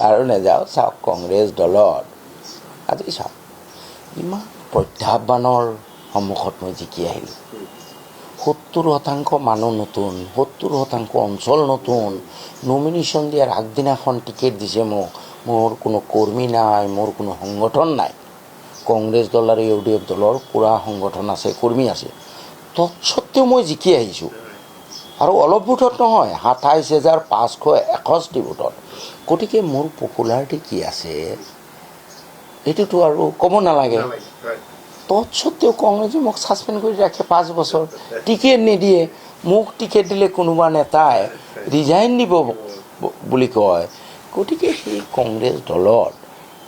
আৰু নাযাওঁ চাওক কংগ্ৰেছ দলত আজি চাওক ইমান প্ৰত্যাহ্বানৰ সন্মুখত মই জিকি আহিলোঁ 70% মানুহ নতুন 70% অঞ্চল নতুন নমিনেশ্যন দিয়াৰ আগদিনাখন টিকেট দিছে মোক মোৰ কোনো কৰ্মী নাই মোৰ কোনো সংগঠন নাই কংগ্ৰেছ দল আৰু UDF দলৰ পুৰা সংগঠন আছে কৰ্মী আছে তৎসত্ত্বেও মই জিকি আহিছোঁ আৰু অলপ ভোটত নহয় ২৭,৫৬১ ভোটত গতিকে মোৰ পপুলাৰিটি কি আছে এইটোতো আৰু ক'ব নালাগে তৎসত্ত্বেও কংগ্ৰেছে মোক ছাছপেণ্ড কৰি ৰাখে 5 বছৰ টিকেট নিদিয়ে মোক টিকেট দিলে কোনোবা নেতাই ৰিজাইন দিব বুলি কয় গতিকে সেই কংগ্ৰেছ দলত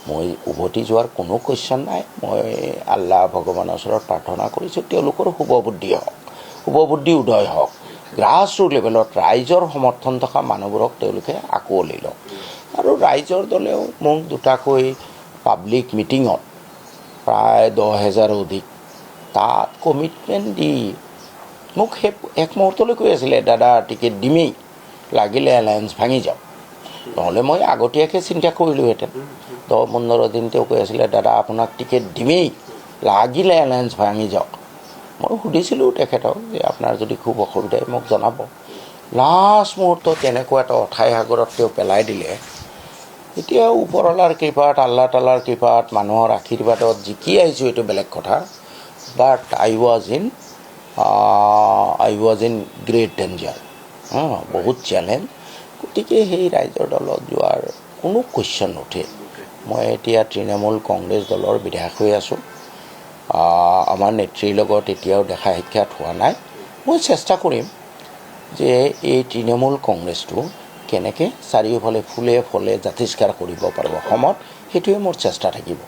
মই উভতি যোৱাৰ কোনো কুৱেশ্যন নাই মই আল্লাহ ভগৱানৰ ওচৰত প্ৰাৰ্থনা কৰিছোঁ তেওঁলোকৰ শুভবুদ্ধি হওক শুভবুদ্ধি উদয় হওক গ্ৰাছৰুট লেভেলত ৰাইজৰ সমৰ্থন থকা মানুহবোৰক তেওঁলোকে আঁকোৱালি লওক আৰু ৰাইজৰ দলেও মোক দুটাকৈ পাব্লিক মিটিঙত প্ৰায় 10,000 অধিক তাত কমিটমেণ্ট দি মোক সেই এক মুহূৰ্তলৈ কৈ আছিলে দাদা টিকেট দিমেই লাগিলে এলায়েন্স ভাঙি যাওক নহ'লে মই আগতীয়াকৈ চিন্তা কৰিলোঁহেঁতেন 10-15 দিন তেওঁ কৈ আছিলে দাদা আপোনাক টিকেট দিমেই লাগিলে এলায়েন্স ভাঙি যাওক মই সুধিছিলোঁ তেখেতক যে আপোনাৰ যদি খুব অসুবিধাই মোক জনাব লাষ্ট মুহূৰ্তত তেনেকুৱা এটা অথাই সাগৰত তেওঁ পেলাই দিলে এতিয়া ওপৰৱালাৰ কৃপাত আল্লাহ তালাৰ কৃপাত মানুহৰ আশীৰ্বাদত জিকি আহিছোঁ এইটো বেলেগ কথা বাট আই ৱাজ ইন গ্ৰেট ডেঞ্জাৰ বহুত চেলেঞ্জ গতিকে সেই ৰাইজৰ দলত যোৱাৰ কোনো কুৱেশ্যন নুঠে মই এতিয়া তৃণমূল কংগ্ৰেছ দলৰ বিধায়ক হৈ আছোঁ আমাৰ নেত্ৰীৰ লগত এতিয়াও দেখা সাক্ষাৎ হোৱা নাই মই চেষ্টা কৰিম যে এই তৃণমূল কংগ্ৰেছটো কেনেকৈ চাৰিওফালে ফুলে ফলে জাতিষ্কাৰ কৰিব পাৰিব অসমত সেইটোৱে মোৰ চেষ্টা থাকিব